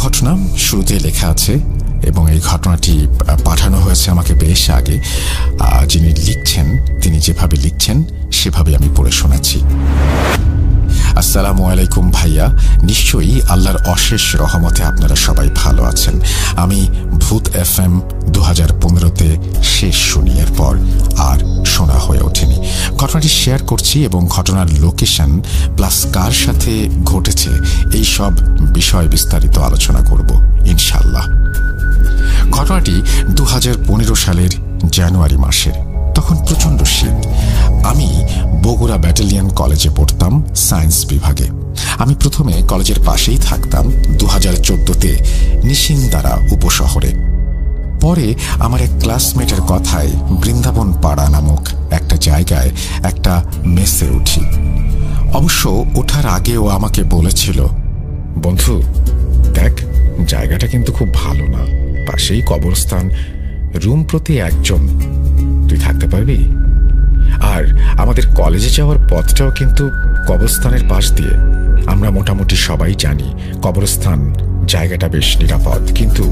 ঘটনা শুরুতেই লেখা আছে এবং এই ঘটনাটি পাঠানো হয়েছে আমাকে বেশ আগে। যিনি লিখছেন তিনি যেভাবে লিখছেন সেভাবে আমি পড়ে শোনাচ্ছি। আসসালামু আলাইকুম ভাইয়া, নিশ্চয়ই আল্লাহর অশেষ রহমতে আপনারা সবাই ভালো আছেন। আমি ভূত FM 2015-তে শেষ শুনি, এরপর আর শোনা হয়ে ওঠেনি। ঘটনাটি শেয়ার করছি এবং ঘটনার লোকেশন প্লাস কার সাথে ঘটেছে এই সব বিষয় বিস্তারিত আলোচনা করব ইনশাল্লাহ। ঘটনাটি 2015 সালের জানুয়ারি মাসের। তখন প্রচণ্ড শীত। আমি বগুড়া ব্যাটালিয়ন কলেজে পড়তাম সায়েন্স বিভাগে। আমি প্রথমে কলেজের পাশেই থাকতাম 2014-তে নিশিন্দারা উপশহরে। পরে আমার এক ক্লাসমেটের কথায় বৃন্দাবন পাড়া নামক একটা জায়গায় একটা মেসে উঠি। অবশ্য ওঠার আগেও আমাকে বলেছিল, বন্ধু দেখ, জায়গাটা কিন্তু খুব ভালো না, পাশেই কবরস্থান, রুম প্রতি একজন, তুই থাকতে পারবি? আর আমাদের কলেজে যাওয়ার পথটাও কিন্তু কবরস্থানের পাশ দিয়ে। আমরা মোটামুটি সবাই জানি কবরস্থান জায়গাটা বেশ নিরাপদ, কিন্তু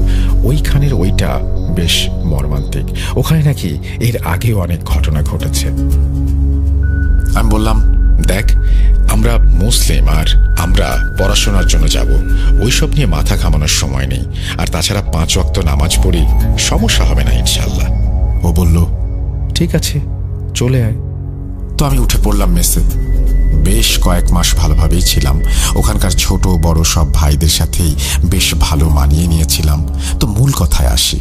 ওইখানের ওইটা বেশ মর্মান্তিক। ওখানে নাকি এর আগেও অনেক ঘটনা ঘটেছে। আমি বললাম, দেখ, আমরা মুসলিম আর আমরা পড়াশোনার জন্য যাব, ওইসব নিয়ে মাথা ঘামানোর সময় নেই। আর তাছাড়া 5 ওয়াক্ত নামাজ পড়ি, সমস্যা হবে না ইনশাল্লাহ। ও বলল, ঠিক আছে, চলে আয়। তো আমি উঠে পড়লাম মেসে। বেশ কয়েক মাস ভালোভাবেই ছিলাম। ওখানকার ছোট বড় সব ভাইদের সাথেই বেশ ভালো মানিয়ে নিয়েছিলাম। তো মূল কথায় আসি,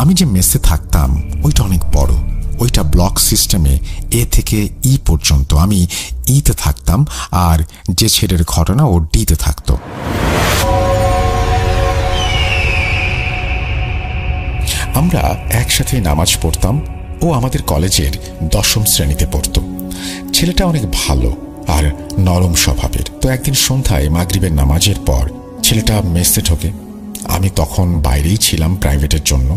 আমি যে মেসে থাকতাম ওইটা অনেক বড়। ওইটা ব্লক সিস্টেমে এ থেকে ই পর্যন্ত। আমি ইতে থাকতাম আর যে ছেলের ঘটনা ও ডিতে থাকত। আমরা একসাথে নামাজ পড়তাম। ও আমাদের কলেজের 10ম শ্রেণীতে পড়ত। ছেলেটা অনেক ভালো আর নরম স্বভাবের। তো একদিন সন্ধ্যায় মাগরিবের নামাজের পর ছেলেটা মেসে ঢোকে। আমি তখন বাইরেই ছিলাম প্রাইভেটের জন্য।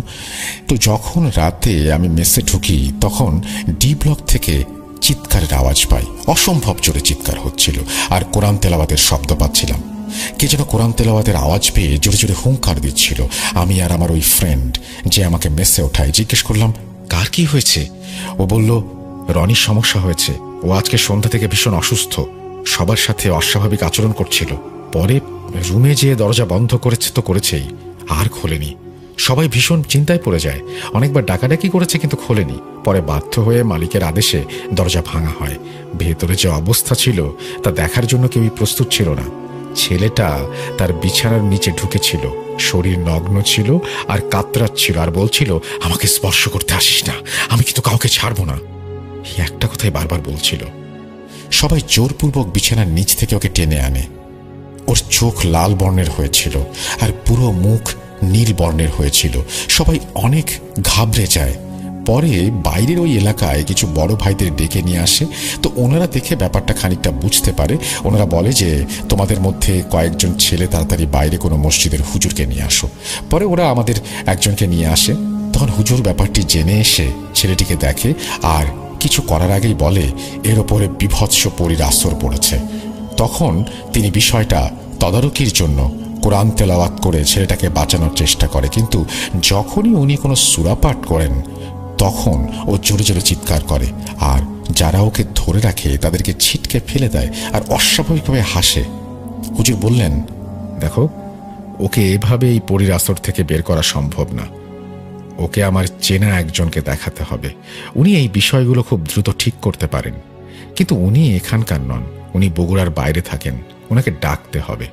তো যখন রাতে আমি মেসে ঢুকি তখন ডি ব্লক থেকে চিৎকারের আওয়াজ পাই। অসম্ভব জোরে চিৎকার হচ্ছিল আর কোরআন তেলাওয়াতের শব্দ পাচ্ছিলাম। কে যেন কোরআন তেলাওয়াতের আওয়াজ পেয়ে জোরে জোরে হুঙ্কার দিচ্ছিল। আমি আর আমার ওই ফ্রেন্ড যে আমাকে মেসে ওঠায় জিজ্ঞেস করলাম, কার কি হয়েছে? ও বলল, রনির সমস্যা হয়েছে। ও আজকে সন্ধ্যা থেকে ভীষণ অসুস্থ, সবার সাথে অস্বাভাবিক আচরণ করছিল। পরে রুমে যেয়ে দরজা বন্ধ করেছে তো করেছেই, আর খোলেনি। সবাই ভীষণ চিন্তায় পড়ে যায়। অনেকবার ডাকাডাকি করেছে কিন্তু খোলেনি। পরে বাধ্য হয়ে মালিকের আদেশে দরজা ভাঙা হয়। ভেতরে যে অবস্থা ছিল তা দেখার জন্য কেউই প্রস্তুত ছিল না। ছেলেটা তার বিছানার নিচে ঢুকেছিল, শরীর নগ্ন ছিল আর কাতরাচ্ছিল আর বলছিল, আমাকে স্পর্শ করতে আসিস না, আমি কিন্তু কাউকে ছাড়বো না। এই একটা কথাই বারবার বলছিল। সবাই জোরপূর্বক বিছানার নিচ থেকে ওকে টেনে আনে। ওর চোখ লাল বর্ণের হয়েছিল আর পুরো মুখ নীল বর্ণের হয়েছিল। সবাই অনেক ঘাবড়ে যায়। পরে বাইরের ওই এলাকায় কিছু বড় ভাইদের ডেকে নিয়ে আসে। তো ওনারা দেখে ব্যাপারটা খানিকটা বুঝতে পারে। ওনারা বলে যে, তোমাদের মধ্যে কয়েকজন ছেলে তাড়াতাড়ি বাইরে কোনো মসজিদের হুজুরকে নিয়ে আসো। পরে ওরা আমাদের একজনকে নিয়ে আসে। তখন হুজুর ব্যাপারটি জেনে এসে ছেলেটিকে দেখে আর কিছু করার আগেই বলে, এর ওপরে বিভৎস পরীর আসর পড়েছে। তখন তিনি বিষয়টা তদারকির জন্য কোরআন তেলাওয়াত করে ছেলেটাকে বাঁচানোর চেষ্টা করে। কিন্তু যখনই উনি কোনো সূরা পাঠ করেন তখন ও জোরে জোরে চিৎকার করে আর যারা ওকে ধরে রাখে তাদেরকে ছিটকে ফেলে দেয় আর অস্বাভাবিকভাবে হাসে। হুজুর বললেন, দেখো, ওকে এভাবে এই পরীর আসর থেকে বের করা সম্ভব না। ওকে আমার চেনা একজনকে দেখাতে হবে। উনি এই বিষয়গুলো খুব দ্রুত ঠিক করতে পারেন। কিন্তু উনি এখানকার নন, উনি বগুড়ার বাইরে থাকেন, ওনাকে ডাকতে হবে।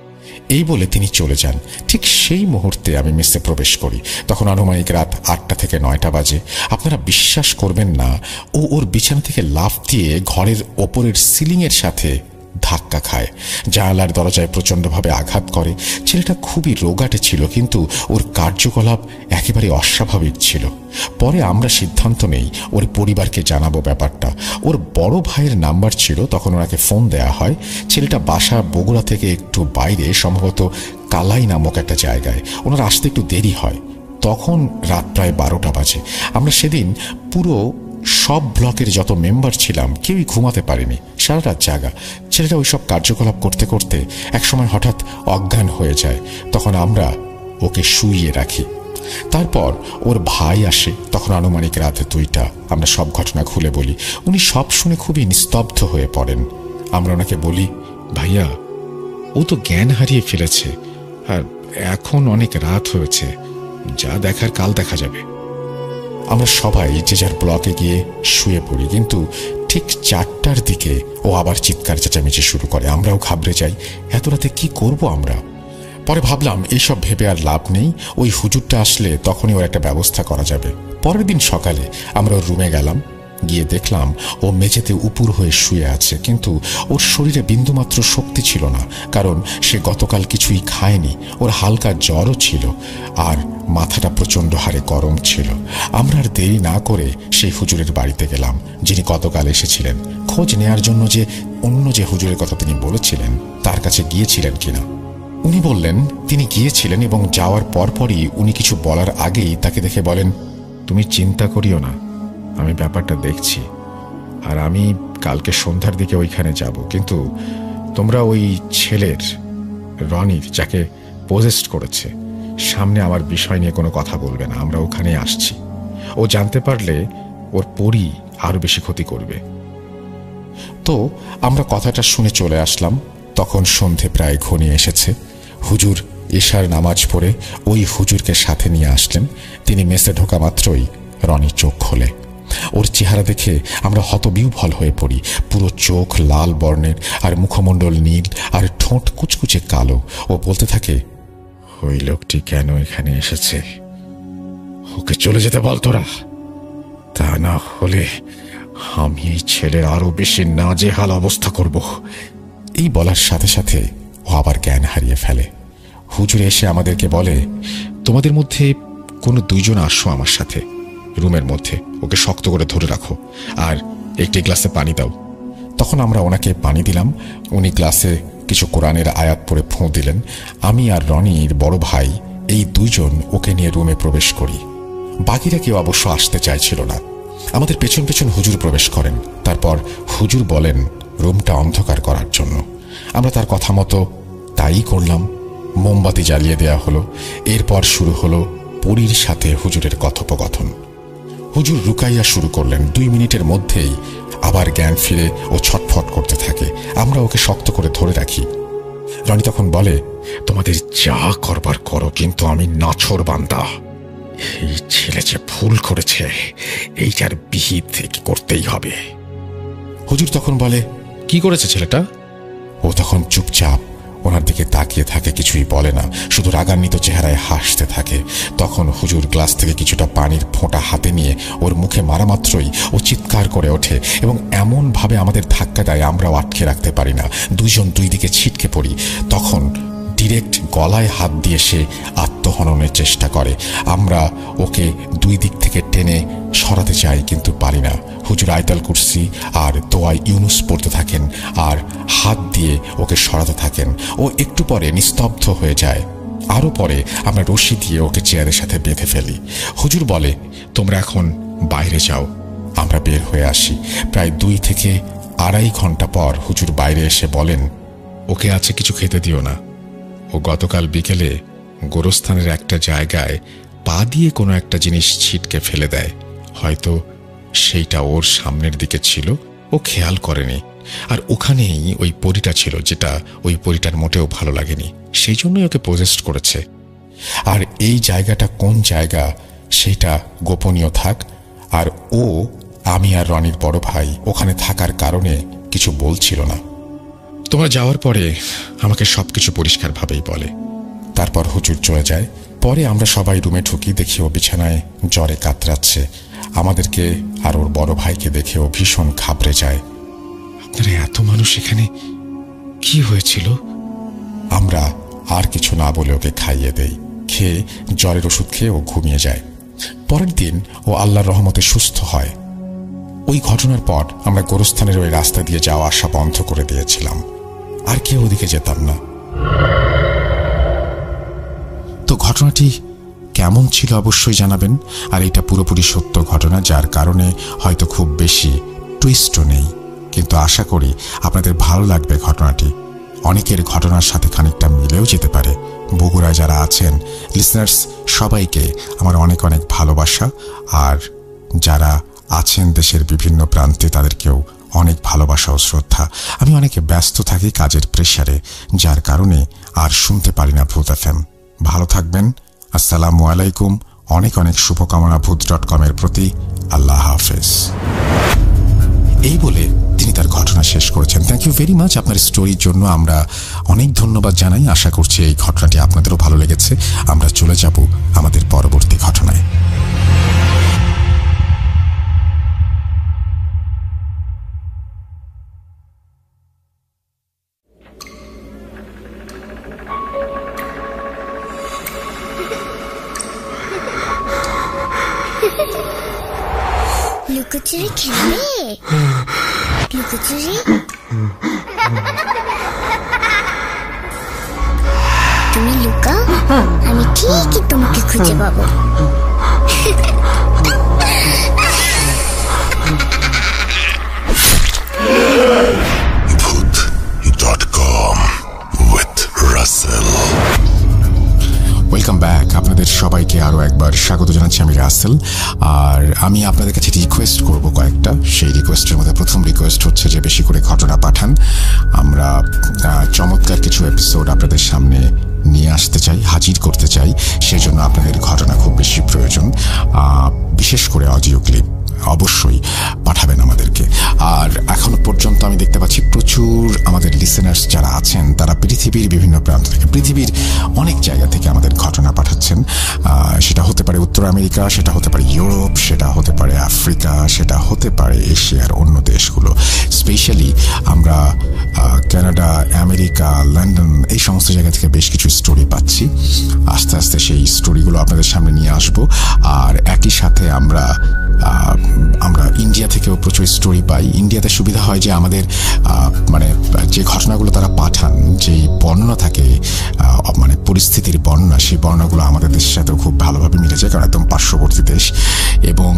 এই বলে তিনি চলে যান। ঠিক সেই মুহূর্তে আমি মেসে প্রবেশ করি। তখন আনুমানিক রাত 8টা থেকে 9টা বাজে। আপনারা বিশ্বাস করবেন না, ওর বিছানা থেকে লাফ দিয়ে ঘরের ওপরের সিলিংয়ের সাথে ধাক্কা খায়, জানালার দরজায় প্রচণ্ডভাবে আঘাত করে। ছেলেটা খুবই রোগাটে ছিল, কিন্তু ওর কার্যকলাপ একেবারে অস্বাভাবিক ছিল। পরে আমরা সিদ্ধান্ত নেই ওর পরিবারকে জানাবো ব্যাপারটা। ওর বড় ভাইয়ের নাম্বার ছিল, তখন ওনাকে ফোন দেয়া হয়। ছেলেটা বাসা বগুড়া থেকে একটু বাইরে, সম্ভবত কালাই নামক একটা জায়গায়। ওনার আসতে একটু দেরি হয়। তখন রাত প্রায় 12টা বাজে। আমরা সেদিন পুরো সব ব্লকের যত মেম্বার ছিলাম কেউই ঘুমাতে পারেনি, সারা রাত জাগা। ছেলেটা ওই সব কার্যকলাপ করতে করতে একসময় হঠাৎ অজ্ঞান হয়ে যায়। তখন আমরা ওকে শুইয়ে রাখি। তারপর ওর ভাই আসে, তখন আনুমানিক রাত 2টা। আমরা সব ঘটনা খুলে বলি। উনি সব শুনে খুবই নিস্তব্ধ হয়ে পড়েন। আমরা ওনাকে বলি, ভাইয়া, ও তো জ্ঞান হারিয়ে ফেলেছে, আর এখন অনেক রাত হয়েছে, যা দেখার কাল দেখা যাবে। আমরা সবাই যে যার ব্লকে গিয়ে শুয়ে পড়ি, কিন্তু ঠিক 4টার দিকে ও আবার চিৎকার চেঁচামেচি শুরু করে। আমরাও ঘাবড়ে যাই, এত রাতে কি করব আমরা। পরে ভাবলাম এইসব ভেবে আর লাভ নেই, ওই হুজুরটা আসলে তখনই ওর একটা ব্যবস্থা করা যাবে। পরের দিন সকালে আমরা ওর রুমে গেলাম, গিয়ে দেখলাম ও মেঝেতে উপুর হয়ে শুয়ে আছে, কিন্তু ওর শরীরে বিন্দুমাত্র শক্তি ছিল না, কারণ সে গতকাল কিছুই খায়নি। ওর হালকা জ্বরও ছিল, আর মাথাটা প্রচণ্ড হারে গরম ছিল। আমরা আর দেরি না করে সেই হুজুরের বাড়িতে গেলাম, যিনি গতকাল এসেছিলেন, খোঁজ নেয়ার জন্য যে অন্য যে হুজুরের কথা তিনি বলেছিলেন তার কাছে গিয়েছিলেন কিনা। উনি বললেন তিনি গিয়েছিলেন, এবং যাওয়ার পরপরই উনি কিছু বলার আগেই তাকে দেখে বলেন, তুমি চিন্তা করিও না, আমি ব্যাপারটা দেখছি, আর আমি কালকে সন্ধ্যার দিকে ওইখানে যাব, কিন্তু তোমরা ওই ছেলের, রনির, যাকে পজেস্ট করেছে, সামনে আমার বিষয় নিয়ে কোনো কথা বলবে না। আমরা ওখানে আসছি, ও জানতে পারলে ওর পরই আরো বেশি ক্ষতি করবে। তো আমরা কথাটা শুনে চলে আসলাম। তখন সন্ধে প্রায় ঘনিয়ে এসেছে। হুজুর এশার নামাজ পড়ে ওই হুজুরকে সাথে নিয়ে আসলেন। তিনি মেসে ঢোকা মাত্রই রনি চোখ খোলে। ওর চেহারা দেখে আমরা হতবিহ্বল হয়ে পড়ি। পুরো চোখ লাল বর্ণের, আর মুখমণ্ডল নীল, আর ঠোঁট কুচকুচে কালো। ও বলতে থাকে, ওই লোকটি কেন এখানে এসেছে? ওকে চলে যেতে বল তোরা, তা না হলে আমি এই ছেলের আরো বেশি নাজেহাল অবস্থা করব। এই বলার সাথে সাথে ও আবার জ্ঞান হারিয়ে ফেলে। হুজুর এসে আমাদেরকে বলে, তোমাদের মধ্যে কোনো 2 জন আসো আমার সাথে রুমের মধ্যে, ওকে শক্ত করে ধরে রাখো, আর একটি গ্লাসে পানি দাও। তখন আমরা ওনাকে পানি দিলাম। উনি গ্লাসে কিছু কোরআনের আয়াত পড়ে ফোঁ দিলেন। আমি আর রনির বড় ভাই, এই 2 জন ওকে নিয়ে রুমে প্রবেশ করি। বাকিরা কেউ অবশ্য আসতে চাইছিল না। আমাদের পেছন পেছন হুজুর প্রবেশ করেন। তারপর হুজুর বলেন রুমটা অন্ধকার করার জন্য। আমরা তার কথা মতো তাই করলাম। মোমবাতি জ্বালিয়ে দেয়া হলো। এরপর শুরু হলো পরীর সাথে হুজুরের কথোপকথন। হুজুর রুকাইয়া শুরু করলেন। 2 মিনিটের মধ্যেই আবার জ্ঞান ফিরে ও ছটফট করতে থাকে। আমরা ওকে শক্ত করে ধরে রাখি। রনি তখন বলে, তোমাদের যা করবার করো, কিন্তু আমি নাছোড় বান্দা। এই ছেলে যে ভুল করেছে, এইটার বিহিত করতেই হবে। হুজুর তখন বলে, কি করেছে ছেলেটা? ও তখন চুপচাপ ওনার দিকে তাকিয়ে থাকে, কিছুই বলে না, শুধু রাগান্বিত চেহারায় হাসতে থাকে। তখন হুজুর গ্লাস থেকে কিছুটা পানির ফোঁটা হাতে নিয়ে ওর মুখে মারা মাত্রই ও চিৎকার করে ওঠে, এবং এমন ভাবে আমাদের ধাক্কা দেয় আমরাও আটকে রাখতে পারি না। 2 জন 2 দিকে ছিটকে পড়ি। তখন ডিরেক্ট গলায় হাত দিয়ে সে আত্মহননের চেষ্টা করে। আমরা ওকে 2 দিক থেকে টেনে সরাতে চাই, কিন্তু পারি না। হুজুর আয়াতুল কুরসি আর দোয়া ইউনুস পড়তে থাকেন, আর হাত দিয়ে ওকে সরাতে থাকেন। ও একটু পরে নিস্তব্ধ হয়ে যায়। আরো পরে আমরা রশি দিয়ে ওকে চেয়ারের সাথে বেঁধে ফেলি। হুজুর বলে, তোমরা এখন বাইরে যাও। আমরা বের হয়ে আসি। প্রায় 2 থেকে 2.5 ঘন্টা পর হুজুর বাইরে এসে বলেন, ওকে আছে কিছু খেতে দিও না। ও গতকাল বিকেলে গোরস্থানের একটা জায়গায় পা দিয়ে কোনো একটা জিনিস ছিটকে ফেলে দেয়। হয়তো সেইটা ওর সামনের দিকে ছিল, ও খেয়াল করেনি। আর ওখানেই ওই পরীটা ছিল, যেটা ওই পরীটার মোটেও ভালো লাগেনি। সেই জন্যই ওকে পজেস্ট করেছে। আর এই জায়গাটা কোন জায়গা সেটা গোপনীয় থাক। আর ও, আমি আর রনির বড় ভাই ওখানে থাকার কারণে কিছু বলছিল না। তোমরা যাওয়ার পরে আমাকে সবকিছু পরিষ্কারভাবেই বলে। তারপর হুজুর চলে যায়। পরে আমরা সবাই রুমে ঢুকি, দেখি ও বিছানায় জ্বরে কাতরাচ্ছে। আমাদেরকে আর ওর বড় ভাইকে দেখে ও ভীষণ ঘাবড়ে যায়। আপনারা এত মানুষ এখানে, কি হয়েছিল? আমরা আর কিছু না বলে ওকে খাইয়ে দেই। খেয়ে জ্বরের ওষুধ খেয়ে ও ঘুমিয়ে যায়। পরের দিন ও আল্লাহর রহমতে সুস্থ হয়। ওই ঘটনার পর আমরা গোরস্থানের ওই রাস্তা দিয়ে যাওয়া আসা বন্ধ করে দিয়েছিলাম, আর কেউ ওদিকে যেতাম না। তো ঘটনাটি কেমন ছিল অবশ্যই জানাবেন। আর এটা পুরোপুরি সত্য ঘটনা, যার কারণে হয়তো খুব বেশি টুইস্টও নেই, কিন্তু আশা করি আপনাদের ভালো লাগবে ঘটনাটি। অনেকের ঘটনার সাথে খানিকটা মিলেও যেতে পারে। বগুড়ায় যারা আছেন লিসনার্স সবাইকে আমার অনেক অনেক ভালোবাসা, আর যারা আছেন দেশের বিভিন্ন প্রান্তে তাদেরকেও অনেক ভালোবাসা ও শ্রদ্ধা। আমি অনেক ব্যস্ত থাকি কাজের প্রেসারে, যার কারণে আর শুনতে পারি না ভূত FM। ভালো থাকবেন। আসসালামু আলাইকুম। অনেক অনেক শুভকামনা ভূত.com এর প্রতি। আল্লাহ হাফেজ। এই বলে তিনি তার ঘটনা শেষ করেছেন। থ্যাংক ইউ ভেরি মাচ আপনার স্টোরির জন্য। আমরা অনেক ধন্যবাদ জানাই। আশা করছি এই ঘটনাটি আপনাদেরও ভালো লেগেছে। আমরা চলে যাব আমাদের পরবর্তী ঘটনায়। লুকোচুরি খেলবে? লুকোচুরি তুমি লুকাও, আমি ঠিকই তোমাকে খুঁজে পাবো। ভূত.com with রাসেল। Welcome back. আপনাদের সবাইকে আরও একবার স্বাগত জানাচ্ছি। আমি রাসেল, আর আমি আপনাদের কাছে রিকোয়েস্ট করব কয়েকটা। সেই রিকোয়েস্টের মধ্যে প্রথম রিকোয়েস্ট হচ্ছে যে বেশি করে ঘটনা পাঠান। আমরা চমৎকার কিছু এপিসোড আপনাদের সামনে নিয়ে আসতে চাই, হাজির করতে চাই। সেই জন্য আপনাদের ঘটনা খুব বেশি প্রয়োজন, বিশেষ করে অডিও ক্লিপ অবশ্যই পাঠাবেন আমাদেরকে। আর এখন পর্যন্ত আমি দেখতে পাচ্ছি প্রচুর আমাদের লিসেনার্স যারা আছেন তারা পৃথিবীর বিভিন্ন প্রান্ত থেকে, পৃথিবীর অনেক জায়গা থেকে আমাদের ঘটনা পাঠাচ্ছেন। সেটা হতে পারে উত্তর আমেরিকা, সেটা হতে পারে ইউরোপ, সেটা হতে পারে আফ্রিকা, সেটা হতে পারে এশিয়ার অন্য দেশগুলো। স্পেশালি আমরা কানাডা, আমেরিকা, লন্ডন এই সমস্ত জায়গা থেকে বেশ কিছু স্টোরি পাচ্ছি। আস্তে আস্তে সেই স্টোরিগুলো আপনাদের সামনে নিয়ে আসবো। আর একই সাথে আমরা ইন্ডিয়া থেকেও প্রচুর স্টোরি পাই। ইন্ডিয়াতে সুবিধা হয় যে আমাদের মানে যে ঘটনাগুলো তারা পাঠান, যেই বর্ণনা থাকে মানে পরিস্থিতির বর্ণনা, সেই বর্ণনাগুলো আমাদের দেশের সাথেও খুব ভালোভাবে মিলে যায়, কারণ একদম পার্শ্ববর্তী দেশ। এবং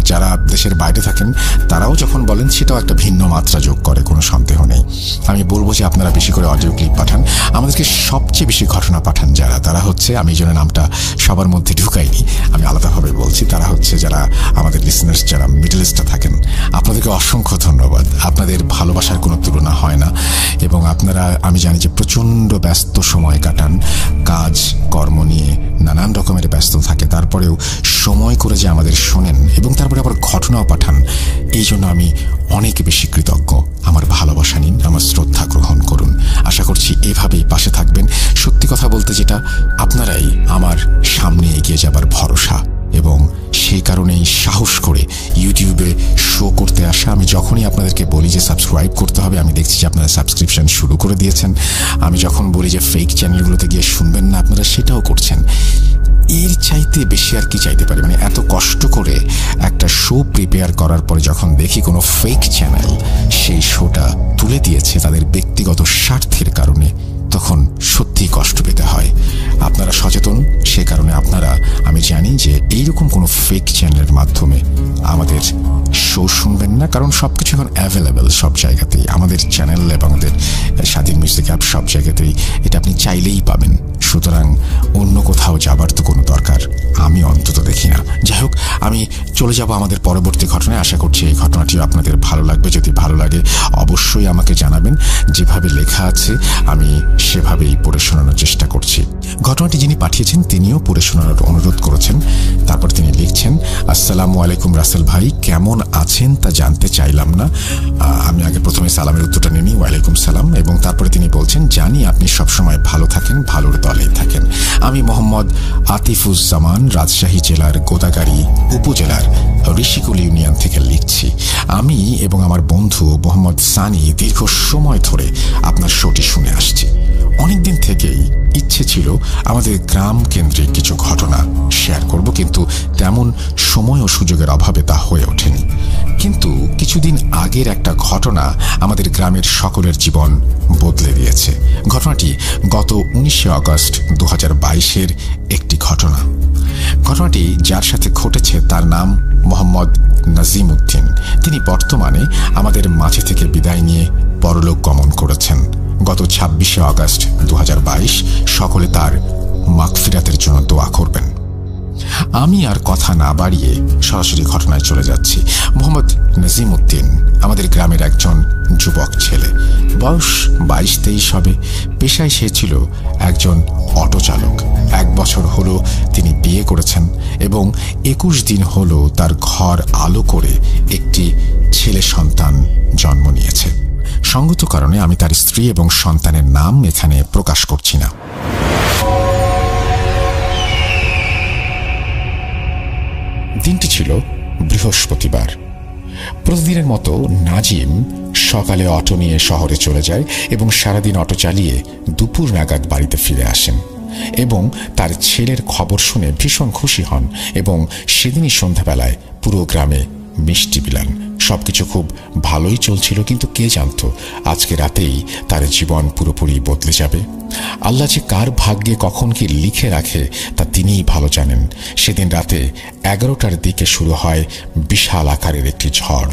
যারা দেশের বাইরে থাকেন তারাও যখন বলেন সেটাও একটা ভিন্ন মাত্রা যোগ করে, কোনো সন্দেহ নেই। আমি বলবো যে আপনারা বেশি করে অডিও ক্লিপ পাঠান। আমাদেরকে সবচেয়ে বেশি ঘটনা পাঠান যারা, তারা হচ্ছে, আমি এই জন্য নামটা সবার মধ্যে ঢুকাইনি, আমি আলাদাভাবে বলছি, তারা হচ্ছে যারা আমাদের লিসনার্স যারা মিডল ইস্টে থাকেন। আপনাদেরকে অসংখ্য ধন্যবাদ। আপনাদের ভালোবাসার কোনো তুলনা হয় না। এবং আপনারা, আমি জানি যে প্রচণ্ড ব্যস্ত সময় কাটান, কাজ কর্ম নিয়ে নানান রকমের ব্যস্ত থাকে, তারপরেও সময় করে যে আমাদের শোনেন এবং তারপরে আবার ঘটনাও পাঠান, এই জন্য আমি অনেক বেশি কৃতজ্ঞ। আমার ভালোবাসা নিন, আমার শ্রদ্ধা গ্রহণ করুন। আশা করছি এভাবেই পাশে থাকবেন। সত্যি কথা বলতে যেটা, আপনারাই আমার সামনে এগিয়ে যাবার ভরসা, এবং সেই কারণেই সাহস করে ইউটিউবে শো করতে আসা। আমি যখনই আপনাদেরকে বলি যে সাবস্ক্রাইব করতে হবে, আমি দেখছি যে আপনারা সাবস্ক্রিপশন শুরু করে দিয়েছেন। আমি যখন বলি যে ফেক চ্যানেলগুলোতে গিয়ে শুনবেন না, আপনারা সেটাও করছেন। এর চাইতে বেশি আর কি চাইতে পারি? মানে এত কষ্ট করে একটা শো প্রিপেয়ার করার পরে যখন দেখি কোনো ফেক চ্যানেল সেই শোটা তুলে দিয়েছে তাদের ব্যক্তিগত স্বার্থের কারণে, তখন সত্যিই কষ্ট পেতে হয়। আপনারা সচেতন, সে কারণে আপনারা, আমি জানি যে এইরকম কোনো ফেক চ্যানেলের মাধ্যমে আমাদের শো শুনবেন না, কারণ সবকিছু এখন অ্যাভেলেবেল সব জায়গাতেই। আমাদের চ্যানেল এবং আমাদের স্বাধীন মিউজিক অ্যাপ সব জায়গাতেই এটা আপনি চাইলেই পাবেন। সুতরাং অন্য কোথাও যাবার তো কোনো দরকার আমি অন্তত দেখি না। যাই হোক, আমি চলে যাব আমাদের পরবর্তী ঘটনায়। আশা করছি এই ঘটনাটিও আপনাদের ভালো লাগবে। যদি ভালো লাগে অবশ্যই আমাকে জানাবেন। যেভাবে লেখা আছে আমি সেভাবেই পড়ে শোনানোর চেষ্টা করছি। ঘটনাটি যিনি পাঠিয়েছেন তিনিও পড়ে শোনানোর অনুরোধ করেছেন। তারপর তিনি লিখছেন, আসসালামু আলাইকুম রাসেল ভাই, কেমন আছেন তা জানতে চাইলাম না। আমি আগে প্রথমে সালামের উত্তরটা নিই, ওয়ালাইকুম সালাম। এবং তারপরে তিনি বলছেন, জানি আপনি সবসময় ভালো থাকেন, ভালোর দলে থাকেন। আমি মোহাম্মদ আতিফুজ্জামান, রাজশাহী জেলার গোদাগাড়ী উপজেলার ঋষিকুল ইউনিয়ন থেকে লিখছি। আমি এবং আমার বন্ধু মোহাম্মদ সানি দীর্ঘ সময় ধরে আপনার শোটি শুনে আসছি। অনেকদিন থেকেই ইচ্ছে ছিল আমাদের গ্রাম কেন্দ্রিক কিছু ঘটনা শেয়ার করব, কিন্তু তেমন সময় ও সুযোগের অভাবে তা হয়ে ওঠেনি। কিন্তু কিছুদিন আগের একটা ঘটনা আমাদের গ্রামের সকলের জীবন বদলে দিয়েছে। ঘটনাটি গত 19 আগস্ট 2022-এর একটি ঘটনা। ঘটনাটি যার সাথে ঘটেছে তার নাম মোহাম্মদ নাজিম উদ্দিন। তিনি বর্তমানে আমাদের মাঝে থেকে বিদায় নিয়ে পরলোক গমন করেছেন। গত 26শে আগস্ট 2022 সকলে তার মাগফিরাতের জন্য দোয়া করবেন। আমি আর কথা না বাড়িয়ে সরাসরি ঘটনায় চলে যাচ্ছি। মোহাম্মদ নাজিম উদ্দিন আমাদের গ্রামের একজন যুবক ছেলে, বয়স 22-23 হবে। পেশায় সে ছিল একজন অটো চালক। 1 বছর হলো তিনি বিয়ে করেছেন এবং 21 দিন হলো তার ঘর আলো করে একটি ছেলে সন্তান জন্ম নিয়েছে। সঙ্গত কারণে আমি তার স্ত্রী এবং সন্তানের নাম এখানে প্রকাশ করছি না। দিনটি ছিল বৃহস্পতিবার। প্রতিদিনের মতো নাজিম সকালে অটো নিয়ে শহরে চলে যায় এবং সারাদিন অটো চালিয়ে দুপুর নাগাদ বাড়িতে ফিরে আসেন এবং তার ছেলের খবর শুনে ভীষণ খুশি হন এবং সেদিনই সন্ধ্যাবেলায় পুরো গ্রামে মিষ্টি বিলান। সবকিছু খুব ভালোই চলছিল, কিন্তু কে জানত আজকে রাতেই তার জীবন পুরোপুরি বদলে যাবে। আল্লাহ যে কার ভাগ্যে কখন কি লিখে রাখে তা তিনিই ভালো জানেন। সেদিন রাতে 11টার দিকে শুরু হয় বিশাল আকারের একটি ঝড়।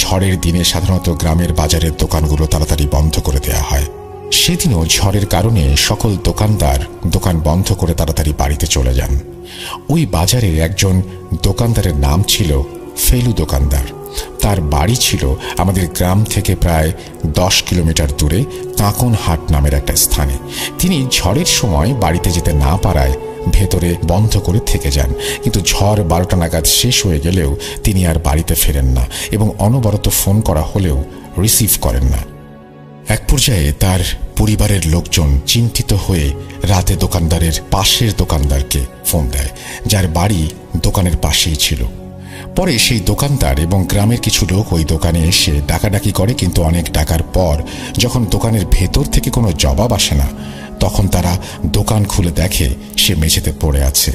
ঝড়ের দিনে সাধারণত গ্রামের বাজারের দোকানগুলো তাড়াতাড়ি বন্ধ করে দেওয়া হয়। সেদিনও ঝড়ের কারণে সকল দোকানদার দোকান বন্ধ করে তাড়াতাড়ি বাড়িতে চলে যান। ওই বাজারে একজন দোকানদারের নাম ছিল ফেলু দোকানদার। তার বাড়ি ছিল আমাদের গ্রাম থেকে প্রায় 10 কিলোমিটার দূরে কাঁকনহাট নামের একটা স্থানে। তিনি ঝড়ের সময় বাড়িতে যেতে না পারায় ভেতরে বন্ধ করে থেকে যান, কিন্তু ঝড় 12টা নাগাদ শেষ হয়ে গেলেও তিনি আর বাড়িতে ফেরেন না এবং অনবরত ফোন করা হলেও রিসিভ করেন না। এক পর্যায়ে তার পরিবারের লোকজন চিন্তিত হয়ে রাতে দোকানদারের পাশের দোকানদারকে ফোন দেয়, যার বাড়ি দোকানের পাশেই ছিল। পরে সেই দোকানদার এবং গ্রামের কিছু লোক ওই দোকানে এসে ডাকাডাকি করে, কিন্তু অনেক ডাকার পর যখন দোকানের ভেতর থেকে কোনো জবাব আসে না, তখন তারা দোকান খুলে দেখে সে মেঝেতে পড়ে আছে।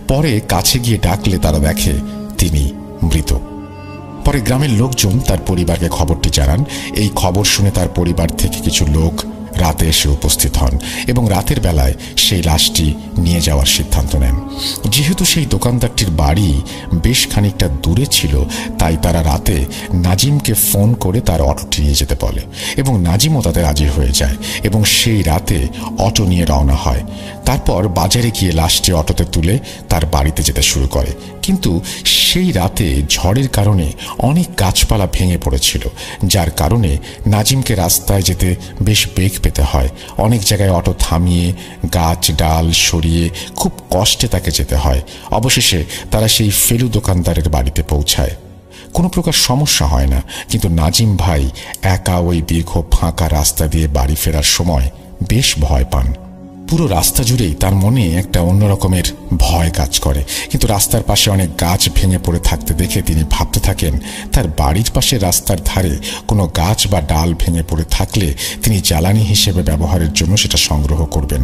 পরে কাছে গিয়ে ডাকলে তারা দেখে তিনি মৃত। পরে গ্রামের লোকজন তার পরিবারকে খবরটি জানান। এই খবর শুনে তার পরিবার থেকে কিছু লোক রাতে এসে উপস্থিত হন এবং রাতের বেলায় সেই লাশটি নিয়ে যাওয়ার সিদ্ধান্ত নেন। যেহেতু সেই দোকানদারটির বাড়ি বেশ খানিকটা দূরে ছিল, তাই তারা রাতে নাজিমকে ফোন করে তার অটোটি নিয়ে যেতে বলে এবং নাজিমও তাতে রাজি হয়ে যায় এবং সেই রাতে অটো নিয়ে রওনা হয়। তারপর বাজারে গিয়ে লাশটি অটোতে তুলে তার বাড়িতে যেতে শুরু করে। কিন্তু সেই রাতে ঝড়ের কারণে অনেক গাছপালা ভেঙে পড়েছিল, যার কারণে নাজিমকে রাস্তায় যেতে বেশ বেগ পেতে হয়। অনেক জায়গায় অটো থামিয়ে গাছ ডাল সরিয়ে খুব কষ্টে তাকে যেতে হয়। অবশেষে তারা সেই ফেলু দোকানদারের বাড়িতে পৌঁছায়। কোনো প্রকার সমস্যা হয় না, কিন্তু নাজিম ভাই একা ওই দীর্ঘ ফাঁকা রাস্তা দিয়ে বাড়ি ফেরার সময় বেশ ভয় পান। পুরো রাস্তা জুড়েই তার মনে একটা অন্যরকমের ভয় কাজ করে। কিন্তু রাস্তার পাশে অনেক গাছ ভেঙে পড়ে থাকতে দেখে তিনি ভাবতে থাকেন তার বাড়ির পাশে রাস্তার ধারে কোনো গাছ বা ডাল ভেঙে পড়ে থাকলে তিনি জ্বালানি হিসেবে ব্যবহারের জন্য সেটা সংগ্রহ করবেন।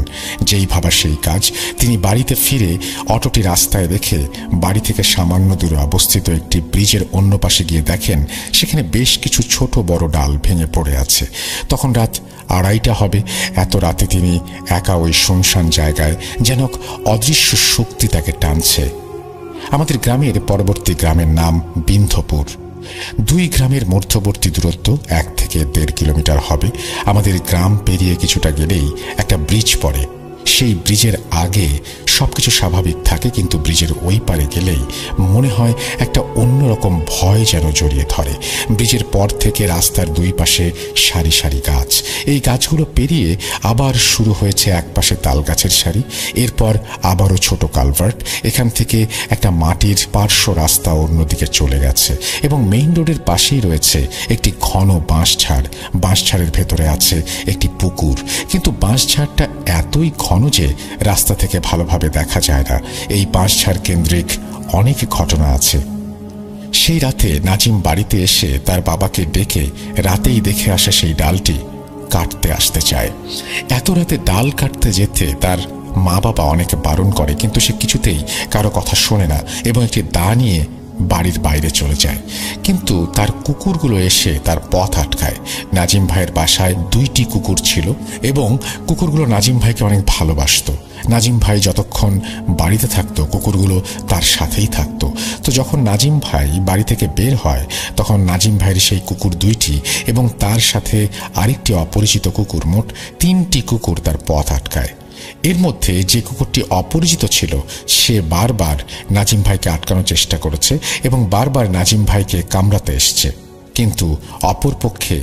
যেই ভাবা সেই কাজ। তিনি বাড়িতে ফিরে অটোটি রাস্তায় রেখে বাড়ি থেকে সামান্য দূরে অবস্থিত একটি ব্রিজের অন্য পাশে গিয়ে দেখেন সেখানে বেশ কিছু ছোট বড় ডাল ভেঙে পড়ে আছে। তখন রাত 2:30 হবে। এত রাতে তিনি একা ওই শুনশান জায়গায় যেন অদৃশ্য শক্তি তাকে টানছে। আমাদের গ্রামের পরবর্তী গ্রামের নাম বিন্ধপুর। 2 গ্রামের মধ্যবর্তী দূরত্ব 1 থেকে 1.5 কিলোমিটার হবে। আমাদের গ্রাম পেরিয়ে কিছুটা গেলেই একটা ব্রিজ পড়ে। সেই ব্রিজের আগে সবকিছু স্বাভাবিক থাকে, কিন্তু ব্রিজের ওই পারে গেলেই মনে হয় একটা অন্যরকম ভয় যেন জড়িয়ে ধরে। ব্রিজের পর থেকে রাস্তার 2 পাশে সারি সারি গাছ। এই গাছগুলো পেরিয়ে আবার শুরু হয়েছে এক পাশে তাল গাছের সারি, এরপর আবারও ছোট কালভার্ট। এখান থেকে একটা মাটির পার্শ্ব রাস্তা অন্যদিকে চলে গেছে এবং মেইন রোডের পাশেই রয়েছে একটি ঘন বাঁশঝাড়। বাঁশঝাড়ের ভেতরে আছে একটি পুকুর, কিন্তু বাঁশঝাড়টা এতই ঘন যে রাস্তা থেকে ভালোভাবে দেখা যায় না। এই বাঁশঝাড় কেন্দ্রিক অনেক ঘটনা আছে। সেই রাতে নাজিম বাড়িতে এসে তার বাবাকে ডেকে রাতেই দেখে আসে সেই ডালটি কাটতে আসতে চায়। এত রাতে ডাল কাটতে যেতে তার মা বাবা অনেকে বারণ করে, কিন্তু সে কিছুতেই কারো কথা শোনে না এবং একটি দা নিয়ে বাড়ির বাইরে চলে যায়, কিন্তু তার কুকুরগুলো এসে তার পথ আটকায়। নাজিম ভাইয়ের বাসায় 2টি কুকুর ছিল এবং কুকুরগুলো নাজিম ভাইকে অনেক ভালোবাসত। নাজিম ভাই যতক্ষণ বাড়িতে থাকতো কুকুরগুলো তার সাথেই থাকতো। তো যখন নাজিম ভাই বাড়ি থেকে বের হয় তখন নাজিম ভাইয়ের সেই কুকুর 2টি এবং তার সাথে আরেকটি অপরিচিত কুকুর, মোট 3টি কুকুর তার পথ আটকায়। এর মধ্যে যে কুকুরটি অপরিচিত ছিল সে বারবার নাজিম ভাইকে আটকানোর চেষ্টা করেছে এবং বারবার নাজিম ভাইকে কামড়াতে এসছে, কিন্তু অপরপক্ষে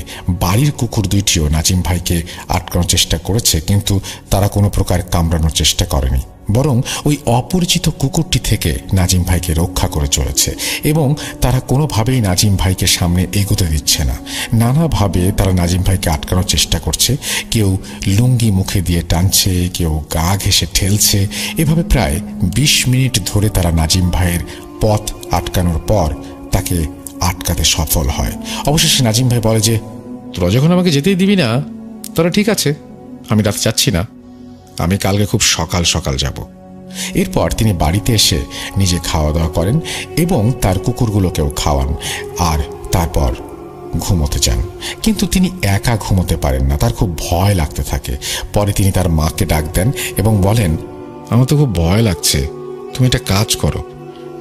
বাড়ির কুকুর 2টিও নাজিম ভাইকে আটকানোর চেষ্টা করেছে, কিন্তু তারা কোনো প্রকার কামড়ানোর চেষ্টা করেনি, বরং ওই অপরিচিত কুকুরটি থেকে নাজিম ভাইকে রক্ষা করে চলেছে এবং তারা কোনোভাবেই নাজিম ভাইকে সামনে এগোতে দিচ্ছে না। নানাভাবে তারা নাজিম ভাইকে আটকানোর চেষ্টা করছে। কেউ লুঙ্গি মুখে দিয়ে টানছে, কেউ গা ঘেঁষে ঠেলছে। এভাবে প্রায় 20 মিনিট ধরে তারা নাজিম ভাইয়ের পথ আটকানোর পর তাকে আটকাতে সফল হয়। অবশেষে নাজিম ভাই বলে যে, তোরা যখন আমাকে যেতেই দিবি না, তোরা ঠিক আছে, আমি রাতে যাচ্ছি না, আমি কালকে খুব সকাল সকাল যাব। এরপর তিনি বাড়িতে এসে নিজে খাওয়া দাওয়া করেন এবং তার কুকুরগুলোকেও খাওয়ান, আর তারপর ঘুমোতে যান। কিন্তু তিনি একা ঘুমোতে পারেন না, তার খুব ভয় লাগতে থাকে। পরে তিনি তার মাকে ডাক দেন এবং বলেন, আমার তো খুব ভয় লাগছে, তুমি একটা কাজ করো,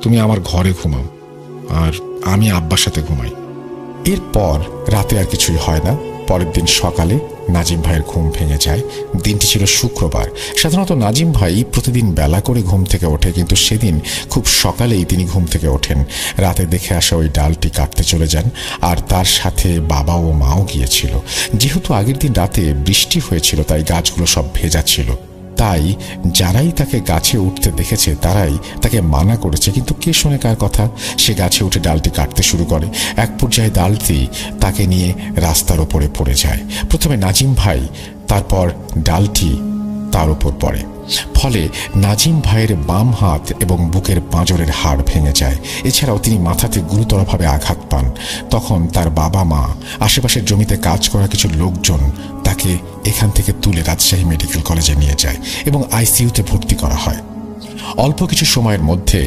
তুমি আমার ঘরে ঘুমাও আর আমি আব্বার সাথে ঘুমাই। এরপর রাতে আর কিছুই হয় না। পরের দিন সকালে নাজিম ভাইয়ের ঘুম ভেঙে যায়। দিনটি ছিল শুক্রবার। সাধারণত নাজিম ভাই প্রতিদিন বেলা করে ঘুম থেকে ওঠে, কিন্তু সেদিন খুব সকালেই তিনি ঘুম থেকে ওঠেন। রাতে দেখে আসা ওই ডালটি কাটতে চলে যান, আর তার সাথে বাবা ও মাও গিয়েছিল। যেহেতু আগের দিন রাতে বৃষ্টি হয়েছিল তাই গাছগুলো সব ভেজা ছিল, তাই যারাই তাকে গাছে উঠতে দেখেছে তারাই তাকে মানা করেছে, কিন্তু কে শোনে কার কথা। সে গাছে উঠে ডালটি কাটতে শুরু করে। এক পর্যায়ে ডালটি তাকে নিয়ে রাস্তার ওপরে পড়ে যায়। প্রথমে নাজিম ভাই, তারপর ডালটি তার উপর পড়ে। ফলে নাজিম ভাইয়ের বাম হাত এবং বুকের পাঁজরের হাড় ভেঙে যায়। এছাড়াও তিনি মাথাতে গুরুতরভাবে আঘাত পান। তখন তার বাবা মা, আশেপাশের জমিতে কাজ করা কিছু লোকজন তাকে এখান থেকে তুলে রাজশাহী মেডিকেল কলেজে নিয়ে যায় এবং আইসিইউতে ভর্তি করা হয়। অল্প কিছু সময়ের মধ্যে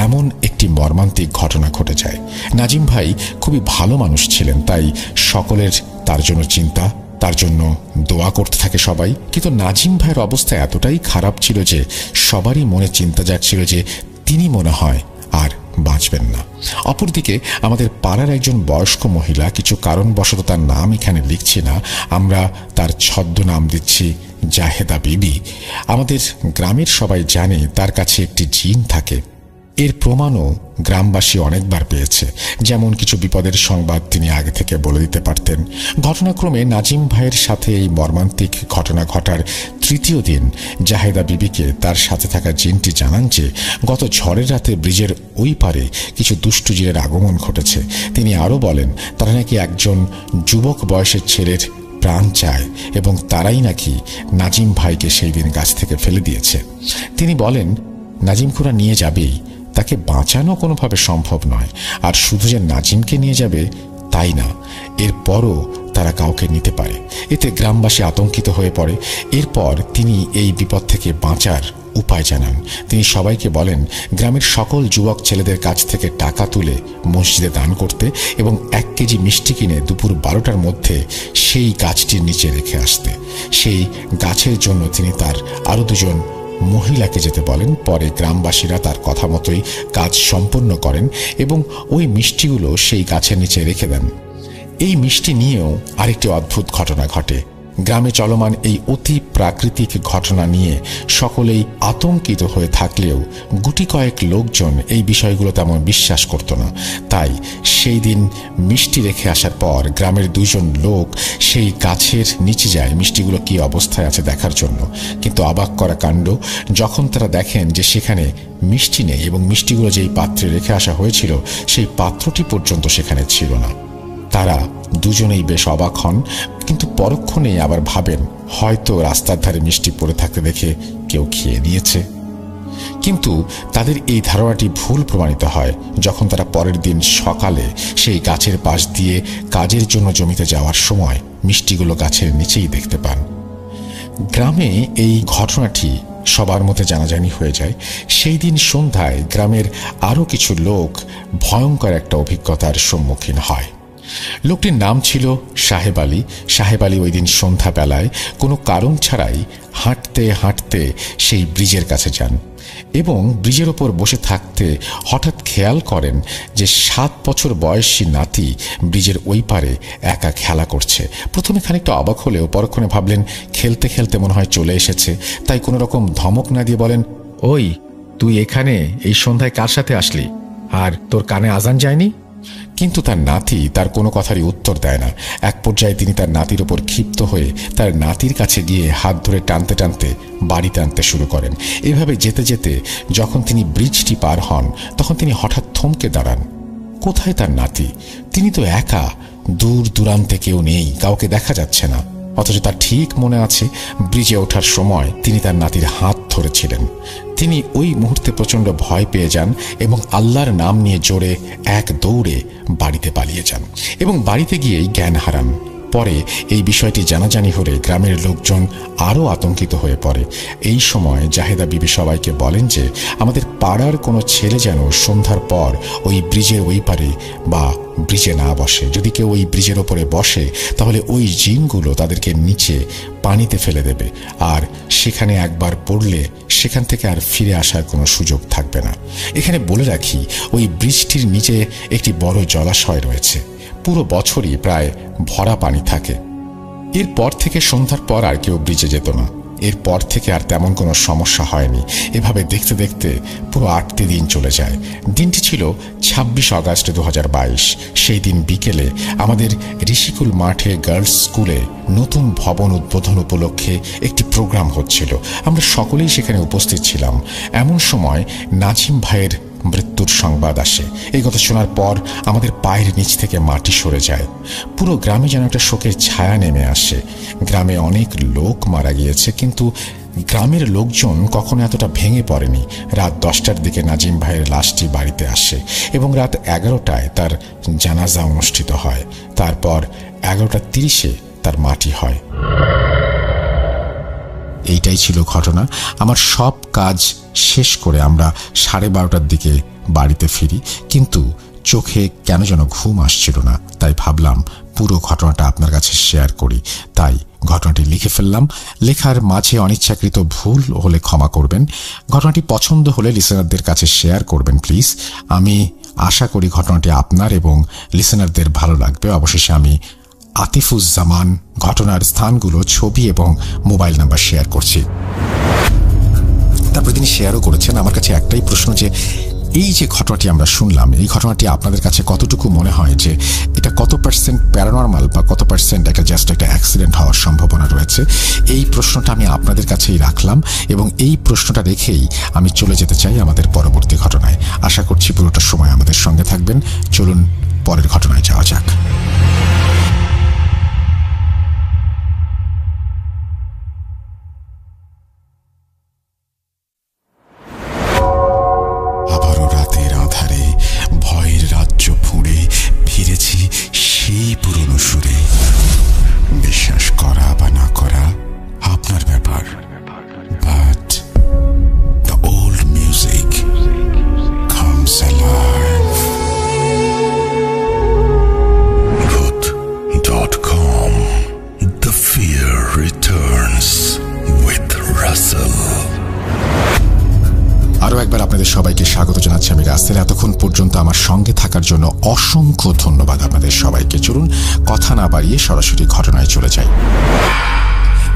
এমন একটি মর্মান্তিক ঘটনা ঘটে যায়। নাজিম ভাই খুবই ভালো মানুষ ছিলেন, তাই সকলের তার জন্য চিন্তা, তার জন্য দোয়া করতে থাকে সবাই। কিন্তু নাজিম ভাইয়ের অবস্থা এতটাই খারাপ ছিল যে সবারই মনে চিন্তা জাগছিল যে তিনি মনে হয় আর বাঁচবেন না। অপরদিকে আমাদের পাড়ার একজন বয়স্ক মহিলা, কিছু কারণবশত তার নাম এখানে লিখছি না, আমরা তার ছদ্মনাম দিচ্ছি জাহেদা বিবি। আমাদের গ্রামের সবাই জানে তার কাছে একটি জিন থাকে। এর প্রমাণও গ্রামবাসী অনেকবার পেয়েছে। যেমন কিছু বিপদের সংবাদ তিনি আগে থেকে বলে দিতে পারতেন। ঘটনাক্রমে নাজিম ভাইয়ের সাথে এই মর্মান্তিক ঘটনা ঘটার তৃতীয় দিন জাহেদা বিবিকে তার সাথে থাকা জিনটি জানান যে গত ঝড়ের রাতে ব্রিজের ওই পারে কিছু দুষ্টু জিনের আগমন ঘটেছে। তিনি আরও বলেন তারা নাকি একজন যুবক বয়সের ছেলের প্রাণ চায় এবং তারাই নাকি নাজিম ভাইকে সেই দিন গাছ থেকে ফেলে দিয়েছে। তিনি বলেন নাজিম খুড়া নিয়ে যাবেই, তাকে বাঁচানো কোনোভাবে সম্ভব নয়। আর শুধু যে নাজিমকে নিয়ে যাবে তাই না, এরপরও তারা কাউকে নিতে পারে। এতে গ্রামবাসী আতঙ্কিত হয়ে পড়ে। এরপর তিনি এই বিপদ থেকে বাঁচার উপায় জানান। তিনি সবাইকে বলেন গ্রামের সকল যুবক ছেলেদের কাছ থেকে টাকা তুলে মসজিদে দান করতে এবং 1 কেজি মিষ্টি কিনে দুপুর 12টার মধ্যে সেই গাছটির নিচে রেখে আসতে। সেই গাছের জন্য তিনি তার আরও 2 জন মহিলাকে যেতে বলেন। পরে গ্রামবাসীরা তার কথা মতোই কাজ সম্পন্ন করেন এবং ওই মিষ্টিগুলো সেই গাছের নিচে রেখে দেন। এই মিষ্টি নিয়েও আরেকটি অদ্ভুত ঘটনা ঘটে। গ্রামে চলমান এই অতি প্রাকৃতিক ঘটনা নিয়ে সকলেই আতঙ্কিত হয়ে থাকলেও গুটি কয়েক লোকজন এই বিষয়গুলো তেমন বিশ্বাস করত না। তাই সেই দিন মিষ্টি রেখে আসার পর গ্রামের 2 জন লোক সেই গাছের নিচে যায় মিষ্টিগুলো কি অবস্থায় আছে দেখার জন্য। কিন্তু অবাক করা কাণ্ড, যখন তারা দেখেন যে সেখানে মিষ্টি নেই এবং মিষ্টিগুলো যেই পাত্রে রেখে আসা হয়েছিল সেই পাত্রটি পর্যন্ত সেখানে ছিল না। তারা দুজনেই বেশ অবাক হন, কিন্তু পরক্ষণেই আবার ভাবেন হয়তো রাস্তার ধারে মিষ্টি পড়ে থাকতে দেখে কেউ খেয়ে নিয়েছে। কিন্তু তাদের এই ধারণাটি ভুল প্রমাণিত হয় যখন তারা পরের দিন সকালে সেই গাছের পাশ দিয়ে কাজের জন্য জমিতে যাওয়ার সময় মিষ্টিগুলো গাছের নিচেই দেখতে পান। গ্রামে এই ঘটনাটি সবার মধ্যে জানাজানি হয়ে যায়। সেই দিন সন্ধ্যায় গ্রামের আরও কিছু লোক ভয়ঙ্কর একটা অভিজ্ঞতার সম্মুখীন হয়। লোকটির নাম ছিল সাহেব আলী। সাহেব আলী ওই দিন সন্ধ্যাবেলায় কোনো কারণ ছাড়াই হাঁটতে হাঁটতে সেই ব্রিজের কাছে যান এবং ব্রিজের ওপর বসে থাকতে হঠাৎ খেয়াল করেন যে 7 বছর বয়সী নাতি ব্রিজের ওই পারে একা খেলা করছে। প্রথমে খানিকটা অবাক হলেও পরক্ষণে ভাবলেন খেলতে খেলতে মনে হয় চলে এসেছে, তাই কোনো রকম ধমক না দিয়ে বলেন, ওই তুই এখানে এই সন্ধ্যায় কার সাথে আসলি, আর তোর কানে আজান যায়নি? কিন্তু তার নাতি তার কোনো কথারই উত্তর দেয় না। এক পর্যায়ে তিনি তার নাতির ওপর ক্ষিপ্ত হয়ে তার নাতির কাছে গিয়ে হাত ধরে টানতে টানতে বাড়িতে আনতে শুরু করেন। এভাবে যেতে যেতে যখন তিনি ব্রিজটি পার হন তখন তিনি হঠাৎ থমকে দাঁড়ান। কোথায় তার নাতি? তিনি তো একা, দূর দূরান্তে কেউ নেই, কাউকে দেখা যাচ্ছে না। অথচ তার ঠিক মনে আছে ব্রিজে ওঠার সময় তিনি তার নাতির হাত ধরেছিলেন। তিনি ওই মুহূর্তে প্রচণ্ড ভয় পেয়ে যান এবং আল্লাহর নাম নিয়ে জোরে এক দৌড়ে বাড়িতে পালিয়ে যান এবং বাড়িতে গিয়েই জ্ঞান হারান। পরে এই বিষয়টি জানাজানি হলে গ্রামের লোকজন আরও আতঙ্কিত হয়ে পড়ে। এই সময় জাহেদা বিবি সবাইকে বলেন যে আমাদের পাড়ার কোনো ছেলে যেন সন্ধ্যার পর ওই ব্রিজের ওই পারে বা ব্রিজে না বসে। যদি কেউ ওই ব্রিজের ওপরে বসে তাহলে ওই জিনগুলো তাদেরকে নিচে পানিতে ফেলে দেবে, আর সেখানে একবার পড়লে সেখান থেকে আর ফিরে আসার কোনো সুযোগ থাকবে না। এখানে বলে রাখি, ওই ব্রিজটির নিচে একটি বড় জলাশয় রয়েছে। পুরো বছরই প্রায় ভরা পানি থাকে। এরপর থেকে সন্ধ্যার পর আর কেউ ব্রিজে যেত না। এরপর থেকে আর তেমন কোনো সমস্যা হয়নি। এভাবে দেখতে দেখতে পুরো 8টি দিন চলে যায়। দিনটি ছিল 26 আগস্ট 2022। সেই দিন বিকেলে আমাদের ঋষিকুল মাঠে গার্লস স্কুলে নতুন ভবন উদ্বোধন উপলক্ষে একটি প্রোগ্রাম হচ্ছিল। আমরা সকলেই সেখানে উপস্থিত ছিলাম। এমন সময় নাজিম ভাইয়ের মৃত্যুর সংবাদ আসে। এই কথা শোনার পর আমাদের পায়ের নিচ থেকে মাটি সরে যায়। পুরো গ্রামে যেন একটা শোকের ছায়া নেমে আসে। গ্রামে অনেক লোক মারা গিয়েছে, কিন্তু গ্রামের লোকজন কখনো এতটা ভেঙে পড়েনি। রাত 10টার দিকে নাজিম ভাইয়ের লাশটি বাড়িতে আসে এবং রাত 11টায় তার জানাজা অনুষ্ঠিত হয়। তারপর 11:30-এ তার মাটি হয়। এইটাই ছিল ঘটনা। আমার সব কাজ শেষ করে আমরা 12:30টার দিকে বাড়িতে ফিরি, কিন্তু চোখে কেন যেন ঘুম আসছিল না। তাই ভাবলাম পুরো ঘটনাটা আপনার কাছে শেয়ার করি। তাই ঘটনাটি লিখে ফেললাম। লেখার মাঝে অনিচ্ছাকৃত ভুল হলে ক্ষমা করবেন। ঘটনাটি পছন্দ হলে লিসেনারদের কাছে শেয়ার করবেন প্লিজ। আমি আশা করি ঘটনাটি আপনার এবং লিসেনারদের ভালো লাগবে। অবশেষে আমি আতিফুজ্জামান ঘটনার স্থানগুলো, ছবি এবং মোবাইল নাম্বার শেয়ার করছি। তারপরে তিনি শেয়ারও করেছেন। আমার কাছে একটাই প্রশ্ন, যে এই যে ঘটনাটি আমরা শুনলাম, এই ঘটনাটি আপনাদের কাছে কতটুকু মনে হয় যে এটা কত % প্যারানর্মাল বা কত % একটা জাস্ট একটা অ্যাক্সিডেন্ট হওয়ার সম্ভাবনা রয়েছে? এই প্রশ্নটা আমি আপনাদের কাছেই রাখলাম এবং এই প্রশ্নটা রেখেই আমি চলে যেতে চাই আমাদের পরবর্তী ঘটনায়। আশা করছি পুরোটা সময় আমাদের সঙ্গে থাকবেন। চলুন পরের ঘটনায় যাওয়া যাক। বিশ্বাস করা বা না করা আপনার ব্যাপার, but the old music comes alive. Bhoot.com, The Fear Returns with Russell। আরও একবার আপনাদের সবাইকে স্বাগত জানাচ্ছি। আমি রাসেল। এতক্ষণ পর্যন্ত আমার সঙ্গে থাকার জন্য অসংখ্য ধন্যবাদ আপনাদের সবাইকে। চলুন কথা না বাড়িয়ে সরাসরি ঘটনায় চলে যাই।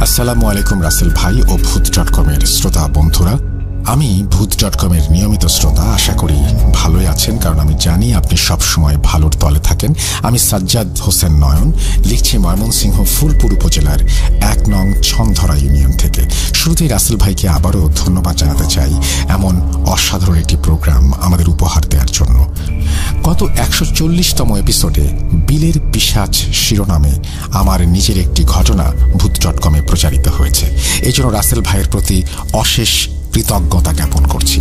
আসসালামু আলাইকুম রাসেল ভাই ও Bhoot.com-এর শ্রোতা বন্ধুরা। আমি Bhoot.com-এর নিয়মিত শ্রোতা। আশা করি ভালোই আছেন, কারণ আমি জানি আপনি সবসময় ভালোর তলে থাকেন। আমি সাজ্জাদ হোসেন নয়ন, লিখছি ময়মনসিংহ ফুলপুর উপজেলার 1 নং ছনধরা ইউনিয়ন থেকে। শুরুতেই রাসেল ভাইকে আবারও ধন্যবাদ জানাতে চাই এমন অসাধারণ একটি প্রোগ্রাম আমাদের উপহার দেওয়ার জন্য। গত 140তম এপিসোডে বিলের পিশাচ শিরোনামে আমার নিজের একটি ঘটনা Bhoot.com-এ প্রচারিত হয়েছে। এই জন্য রাসেল ভাইয়ের প্রতি অশেষ কৃতজ্ঞতা জ্ঞাপন করছি।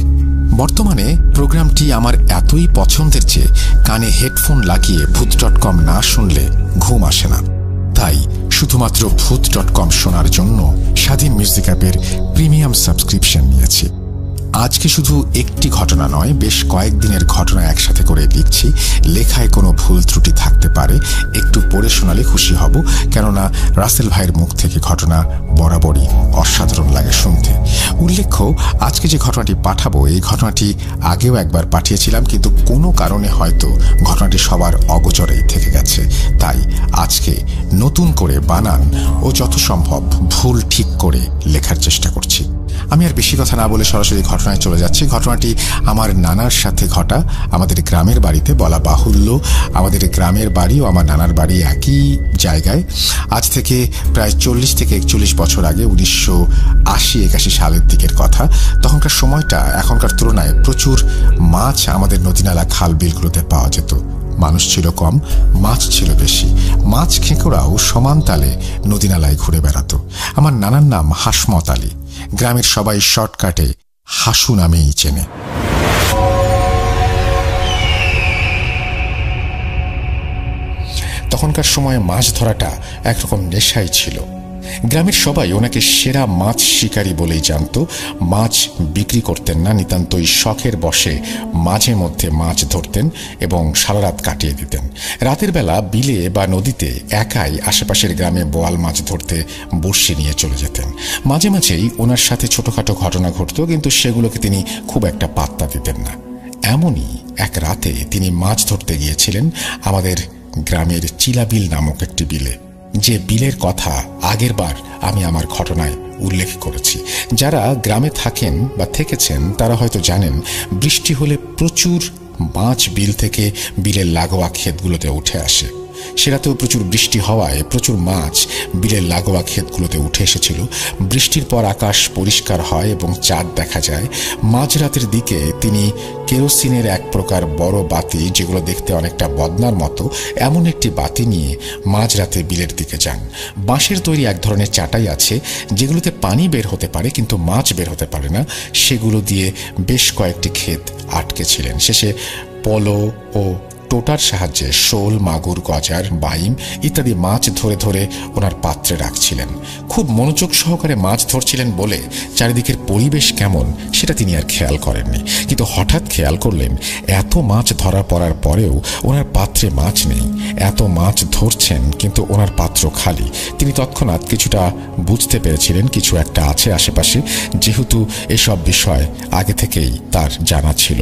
বর্তমানে প্রোগ্রামটি আমার এতই পছন্দের যে কানে হেডফোন লাগিয়ে Bhoot.com না শুনলে ঘুম আসে না। তাই শুধুমাত্র Bhoot.com শোনার জন্য স্বাধীন মিউজিক অ্যাপের প্রিমিয়াম সাবস্ক্রিপশন নিয়েছি। আজকে শুধু একটি ঘটনা নয়, বেশ কয়েকদিনের ঘটনা একসাথে করে লিখছি। লেখায় কোনো ভুল ত্রুটি থাকতে পারে, একটু পড়ে শোনালে খুশি হব, কেননা রাসেল ভাইয়ের মুখ থেকে ঘটনা বরাবরই অসাধারণ লাগে শুনতে। উল্লেখ্য, আজকে যে ঘটনাটি পাঠাবো এই ঘটনাটি আগেও একবার পাঠিয়েছিলাম, কিন্তু কোনো কারণে হয়তো ঘটনাটি সবার অগোচরেই থেকে গেছে। তাই আজকে নতুন করে বানান ও যত সম্ভব ভুল ঠিক করে লেখার চেষ্টা করছি। আমি আর বেশি কথা না বলে সরাসরি ঘটনায় চলে যাচ্ছি। ঘটনাটি আমার নানার সাথে ঘটা, আমাদের গ্রামের বাড়িতে। বলা বাহুল্য, আমাদের গ্রামের বাড়ি ও আমার নানার বাড়ি একই জায়গায়। আজ থেকে প্রায় 40 থেকে 41 বছর আগে, 1980-81 সালের দিকের কথা। তখনকার সময়টা এখনকার তুলনায় প্রচুর মাছ আমাদের নদীনালা খাল বিলগুলোতে পাওয়া যেত। মানুষ ছিল কম, মাছ ছিল বেশি। মাছ খেঁকোড়াও সমান তালে নদীনালায় ঘুরে বেড়াতো। আমার নানার নাম হাসমত আলী। গ্রামের সবাই শর্টকাটে হাসু নামেই চেনে। তখনকার সময়ে মাছ ধরাটা একরকম নেশাই ছিল। গ্রামের সবাই ওনাকে সেরা মাছ শিকারী বলেই জানত। মাছ বিক্রি করতেন না, নিতান্তই শখের বশে মাঝে মধ্যে মাছ ধরতেন এবং সারা রাত কাটিয়ে দিতেন। রাতের বেলা বিলে বা নদীতে একাই আশেপাশের গ্রামে বোয়াল মাছ ধরতে বড়শি নিয়ে চলে যেতেন। মাঝে মাঝেই ওনার সাথে ছোটখাটো ঘটনা ঘটত, কিন্তু সেগুলোকে তিনি খুব একটা পাত্তা দিতেন না। এমনই এক রাতে তিনি মাছ ধরতে গিয়েছিলেন আমাদের গ্রামের চিলাবিল নামক একটি বিলে, যে বিলের কথা আগের বার আমি আমার ঘটনায় উল্লেখ করেছি। যারা গ্রামে থাকেন বা থেকেছেন তারা হয়তো জানেন, বৃষ্টি হলে প্রচুর মাছ বিল থেকে বিলের লাগোয়া ক্ষেতগুলোতে উঠে আসে। সেরাতেও প্রচুর বৃষ্টি হওয়ায় প্রচুর মাছ বিলের লাগোয়া ক্ষেতগুলোতে উঠে এসেছিল। বৃষ্টির পর আকাশ পরিষ্কার হয় এবং চাঁদ দেখা যায়। মাঝরাতের দিকে তিনি কেরোসিনের এক প্রকার বড় বাতি, যেগুলো দেখতে অনেকটা বদনার মতো, এমন একটি বাতি নিয়ে মাঝরাতে বিলের দিকে যান। বাঁশের তৈরি এক ধরনের চাটাই আছে, যেগুলোতে পানি বের হতে পারে কিন্তু মাছ বের হতে পারে না। সেগুলো দিয়ে বেশ কয়েকটি ক্ষেত আটকে ছিলেন। শেষে পলো ও টোটার সাহায্যে শোল, মাগুর, গজার, বাইম ইত্যাদি মাছ ধরে ধরে ওনার পাত্রে রাখছিলেন। খুব মনোযোগ সহকারে মাছ ধরছিলেন বলে চারিদিকের পরিবেশ কেমন সেটা তিনি আর খেয়াল করেননি। কিন্তু হঠাৎ খেয়াল করলেন, এত মাছ ধরা পড়ার পরেও ওনার পাত্রে মাছ নেই। এত মাছ ধরছেন কিন্তু ওনার পাত্র খালি। তিনি তৎক্ষণাৎ কিছুটা বুঝতে পেরেছিলেন কিছু একটা আছে আশেপাশে, যেহেতু এসব বিষয় আগে থেকেই তার জানা ছিল।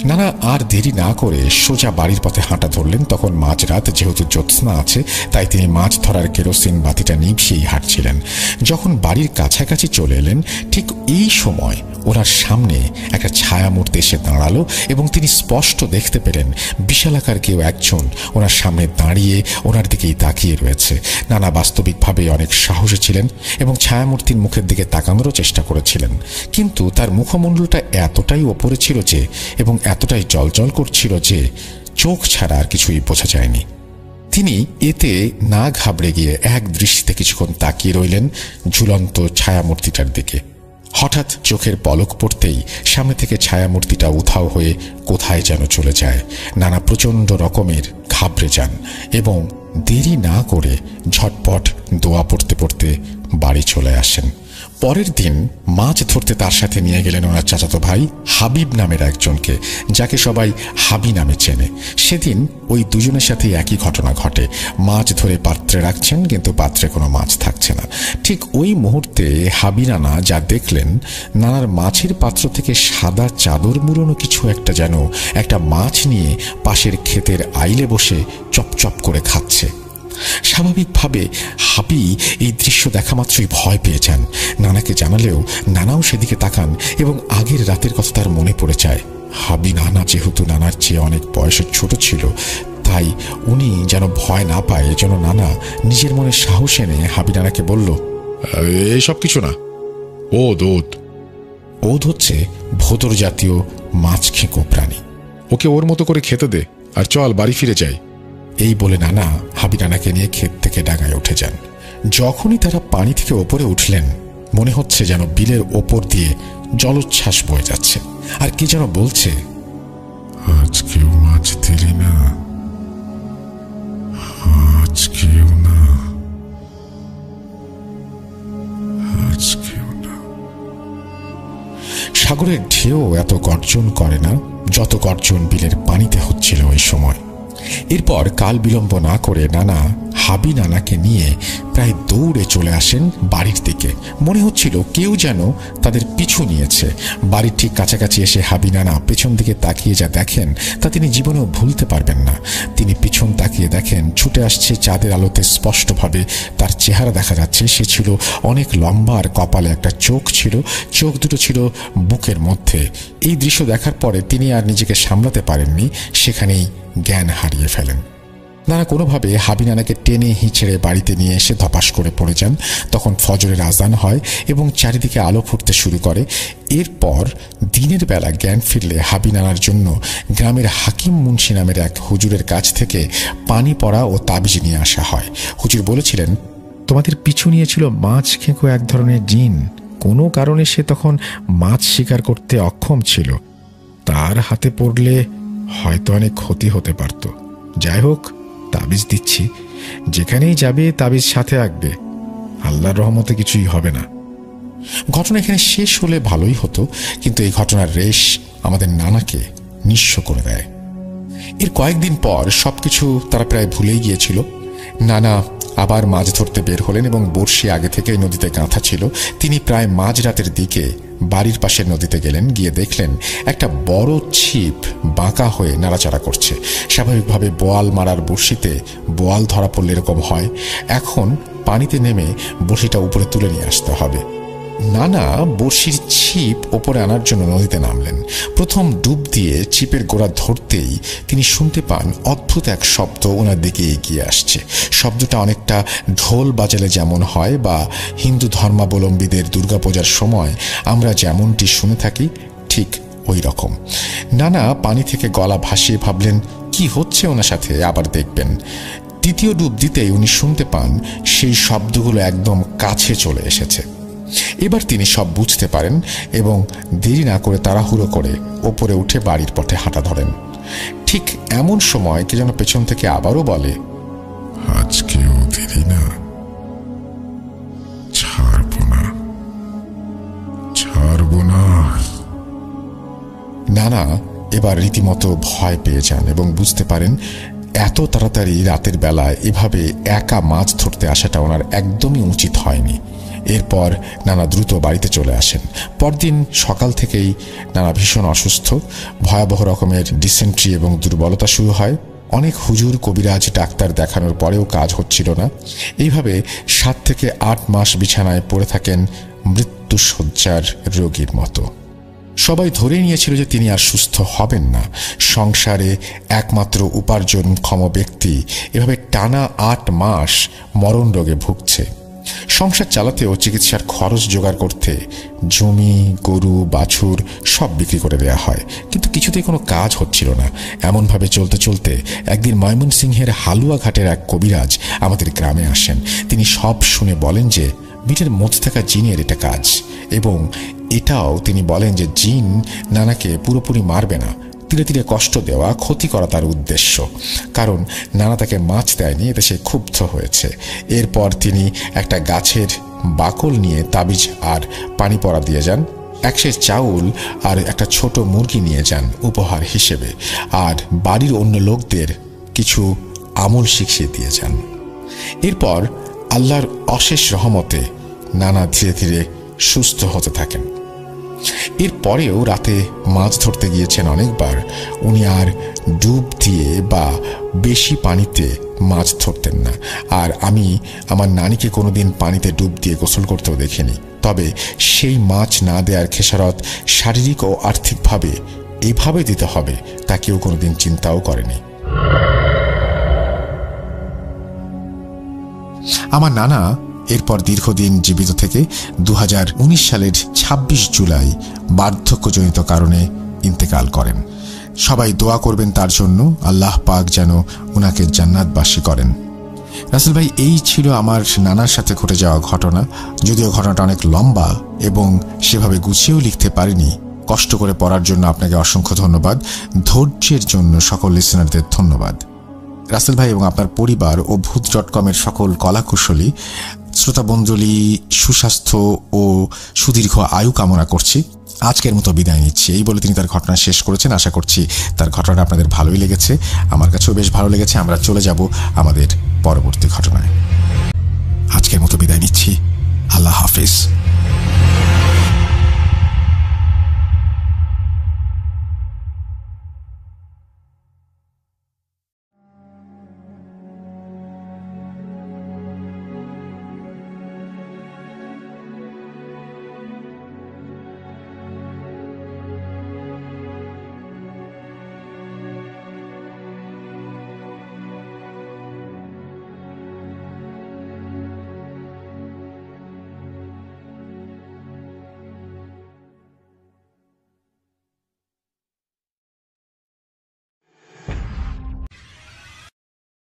নানা আর দেরি না করে সোজা বাড়ির পথে হাঁটা ধরলেন। তখন মাঝরাত, যেহেতু জ্যোৎস্না আছে তাই তিনি মাছ ধরার কেরোসিন বাতিটা নিভিয়েই হাঁটছিলেন। যখন বাড়ির কাছাকাছি চলে এলেন, ঠিক এই সময় ওনার সামনে একটা ছায়ামূর্তি এসে দাঁড়ালো এবং তিনি স্পষ্ট দেখতে পেলেন বিশালাকার কেউ একজন ওনার সামনে দাঁড়িয়ে ওনার দিকেই তাকিয়ে রয়েছে। নানা বাস্তবিকভাবে অনেক সাহসী ছিলেন এবং ছায়ামূর্তির মুখের দিকে তাকানোরও চেষ্টা করেছিলেন, কিন্তু তার মুখমণ্ডলটা এতটাই ওপরে ছিল যে এবং এতটাই জ্বলজ্বল করছিল যে চোখ ছাড়া আর কিছুই বোঝা যায়নি। তিনি এতে না ঘাবড়ে গিয়ে এক দৃষ্টিতে কিছুক্ষণ তাকিয়ে রইলেন ঝুলন্ত ছায়ামূর্তিটার দিকে। হঠাৎ চোখের পলক পড়তেই সামনে থেকে ছায়ামূর্তিটা উধাও হয়ে কোথায় যেন চলে যায়। নানা প্রচণ্ড রকমের ঘাবড়ে যান এবং দেরি না করে ঝটপট দোয়া পড়তে পড়তে বাড়ি চলে আসেন। পরের দিন মাছ ধরতে তার সাথে নিয়ে গেলেন ওনার চাচাতো ভাই হাবিব নামের একজনকে, যাকে সবাই হাবি নামে চেনে। সেদিন ওই দুজনের সাথে একই ঘটনা ঘটে। মাছ ধরে পাত্রে রাখছেন কিন্তু পাত্রে কোনো মাছ থাকছে না। ঠিক ওই মুহূর্তে হাবি নানা যা দেখলেন, নানার মাছের পাত্র থেকে সাদা চাদর মুড়োনো কিছু একটা যেন একটা মাছ নিয়ে পাশের ক্ষেতের আইলে বসে চপচপ করে খাচ্ছে। স্বাভাবিকভাবে হাবি এই দৃশ্য দেখা মাত্রই ভয় পেয়ে যান। নানাকে জানালেও নানাও সেদিকে তাকান এবং আগের রাতের কথা তার মনে পড়ে যায়। হাবি নানা যেহেতু নানার চেয়ে অনেক বয়সে ছোট ছিল, তাই উনি যেন ভয় না পায়, যেন নানা নিজের মনে সাহস এনে হাবি নানাকে বলল, এইসব কিছু না, ওদ ওদ ওদ হচ্ছে ভোদর জাতীয় মাছ খেকো প্রাণী। ওকে ওর মতো করে খেতে দে আর চল বাড়ি ফিরে যাই। এই বলে নানা হাবি নানাকে নিয়ে ক্ষেত থেকে ডাঙায় উঠে যান। যখনই তারা পানি থেকে ওপরে উঠলেন, মনে হচ্ছে যেন বিলের ওপর দিয়ে জলোচ্ছ্বাস বয়ে যাচ্ছে, আর কি যেন বলছে, আজকেও মাছ দিলি না, আজকেও না, আজকে সাগরের ঢেউ এত গর্জন করে না যত গর্জন বিলের পানিতে হচ্ছিল ওই সময়। এরপর কাল বিলম্ব না করে নানা হাবি নানাকে নিয়ে প্রায় দৌড়ে চলে আসেন বাড়ির দিকে। মনে হচ্ছিল কেউ যেন তাদের পিছু নিয়েছে। বাড়ির ঠিক কাছাকাছি এসে হাবি নানা পেছন দিকে তাকিয়ে যা দেখেন তা তিনি জীবনেও ভুলতে পারবেন না। তিনি পিছন তাকিয়ে দেখেন ছুটে আসছে চাঁদের আলোতে স্পষ্টভাবে তার চেহারা দেখা যাচ্ছে। সে ছিল অনেক লম্বা আর কপালে একটা চোখ ছিল, চোখ দুটো ছিল বুকের মধ্যে। এই দৃশ্য দেখার পরে তিনি আর নিজেকে সামলাতে পারেননি, সেখানেই জ্ঞান হারিয়ে ফেলেন। নানা কোনোভাবে হাবি নানাকে টেনে হিঁচড়ে বাড়িতে নিয়ে এসে ধপাস করে পড়ে যান। তখন ফজরের আজান হয় এবং চারিদিকে আলো ফুটতে শুরু করে। এরপর দিনের বেলা জ্ঞান ফিরলে হাবি নানার জন্য গ্রামের হাকিম মুন্সি নামের এক হুজুরের কাছ থেকে পানি পড়া ও তাবিজ নিয়ে আসা হয়। হুজুর বলেছিলেন, তোমাদের পিছু নিয়েছিল মাছ খেঁকো এক ধরনের জিন। কোনো কারণে সে তখন মাছ শিকার করতে অক্ষম ছিল। তার হাতে পড়লে হয়তো অনেক ক্ষতি হতে পারত। যাই হোক, তাবিজ দিচ্ছি, যেখানেই যাবে তাবিজ সাথে রাখবে, আল্লাহর রহমতে কিছুই হবে না। ঘটনা এখানে শেষ হলে ভালোই হতো, কিন্তু এই ঘটনার রেশ আমাদের নানাকে নিঃস্ব করে দেয়। এর কয়েকদিন পর সবকিছু তারা প্রায় ভুলেই গিয়েছিল। নানা আবার মাছ ধরতে বের হলেন এবং বড়শি আগে থেকেই নদীতে গাঁথা ছিল। তিনি প্রায় মাঝরাতের দিকে বাড়ির পাশের নদীতে গেলেন। গিয়ে দেখলেন একটা বড় ছিপ বাঁকা হয়ে নাড়াচাড়া করছে। স্বাভাবিকভাবে বোয়াল মারার বড়শিতে বোয়াল ধরা পড়লে এরকম হয়। এখন পানিতে নেমে বড়শিটা উপরে তুলে নিয়ে আসতে হবে। নানা বড়শির ছিপ ওপরে আনার জন্য নদীতে নামলেন। প্রথম ডুব দিয়ে ছিপের গোড়া ধরতেই তিনি শুনতে পান অদ্ভুত এক শব্দ ওনার দিকে এগিয়ে আসছে। শব্দটা অনেকটা ঢোল বাজালে যেমন হয় বা হিন্দু ধর্মাবলম্বীদের দুর্গাপূজার সময় আমরা যেমনটি শুনে থাকি ঠিক ওই রকম। নানা পানি থেকে গলা ভাসিয়ে ভাবলেন কি হচ্ছে ওনার সাথে, আবার দেখবেন। দ্বিতীয় ডুব দিতেই উনি শুনতে পান সেই শব্দগুলো একদম কাছে চলে এসেছে। এবার তিনি সব বুঝতে পারেন এবং দেরি না করে তাড়াহুড়ো করে ওপরে উঠে বাড়ির পথে হাঁটা ধরেন। ঠিক এমন সময় কে যেন পেছন থেকে আবারও বলে, আজকেও দেরি না, ছাড়বো না, ছাড়বো না। নানা এবার রীতিমতো ভয় পেয়ে যান এবং বুঝতে পারেন এত তাড়াতাড়ি রাতের বেলায় এভাবে একা মাছ ধরতে আসাটা ওনার একদমই উচিত হয়নি। এরপর নানা দ্রুত বাড়িতে চলে আসেন। পরদিন সকাল থেকেই নানা ভীষণ অসুস্থ। ভয়াবহ রকমের ডিসেন্ট্রি এবং দুর্বলতা শুরু হয়। অনেক হুজুর কবিরাজ ডাক্তার দেখানোর পরেও কাজ হচ্ছিল না। এইভাবে 7 থেকে 8 মাস বিছানায় পড়ে থাকেন মৃত্যুশয্যার রোগীর মতো। সবাই ধরে নিয়েছিল যে তিনি আর সুস্থ হবেন না। সংসারে একমাত্র উপার্জনক্ষম ব্যক্তি এভাবে টানা 8 মাস মরণ রোগে ভুগছে। সংসার চালাতেও চিকিৎসার খরচ জোগাড় করতে জমি, গরু, বাছুর সব বিক্রি করে দেয়া হয়, কিন্তু কিছুতেই কোনো কাজ হচ্ছিল না। এমনভাবে চলতে চলতে একদিন ময়মনসিংহের হালুয়াঘাটের এক কবিরাজ আমাদের গ্রামে আসেন। তিনি সব শুনে বলেন যে বিটের মধ্যে থাকা জিনের এটা কাজ, এবং এটাও তিনি বলেন যে জিন নানাকে পুরোপুরি মারবে না, ধীরে ধীরে কষ্ট দেওয়া, ক্ষতি করা তার উদ্দেশ্য। কারণ নানা তাকে মাছ দেয়নি, এতে সে ক্ষুব্ধ হয়েছে। এরপর তিনি একটা গাছের বাকল নিয়ে তাবিজ আর পানি পড়া দিয়ে যান। 1 সের চাউল আর একটা ছোট মুরগি নিয়ে যান উপহার হিসেবে, আর বাড়ির অন্য লোকদের কিছু আমল শিখিয়ে দিয়ে যান। এরপর আল্লাহর অশেষ রহমতে নানা ধীরে ধীরে সুস্থ হতে থাকেন। এরপরেও রাতে মাছ ধরতে গিয়েছেন অনেকবার। উনি আর ডুব দিয়ে বা বেশি পানিতে মাছ ধরতেন না। আর আমি আমার নানিকে কোনোদিন পানিতে ডুব দিয়ে গোসল করতেও দেখিনি। তবে সেই মাছ না দেওয়ার খেসারত শারীরিক ও আর্থিকভাবে এইভাবে দিতে হবে তা কেউ কোনোদিন চিন্তাও করেনি। আমার নানা এরপর দীর্ঘদিন জীবিত থেকে 2019 সালের 26 জুলাই বার্ধক্যজনিত কারণে ইন্তেকাল করেন। সবাই দোয়া করবেন তার জন্য, আল্লাহ পাক যেন ওনাকে জান্নাতবাসী করেন। রাসেল ভাই, এই ছিল আমার নানার সাথে ঘটে যাওয়া ঘটনা। যদিও ঘটনাটা অনেক লম্বা এবং সেভাবে গুছিয়েও লিখতে পারিনি। কষ্ট করে পড়ার জন্য আপনাকে অসংখ্য ধন্যবাদ। ধৈর্যের জন্য সকল লিসেনারদের ধন্যবাদ। রাসেল ভাই এবং আপনার পরিবার ও ভূত.com-এর সকল কলাকুশলী শ্রোতামণ্ডলী সুস্বাস্থ্য ও সুদীর্ঘ আয়ু কামনা করছি। আজকের মতো বিদায় নিচ্ছি এই বলে তিনি তার ঘটনা শেষ করেছেন। আশা করছি তার ঘটনাটা আপনাদের ভালোই লেগেছে, আমার কাছেও বেশ ভালো লেগেছে। আমরা চলে যাব আমাদের পরবর্তী ঘটনায়। আজকের মতো বিদায় নিচ্ছি। আল্লাহ হাফেজ।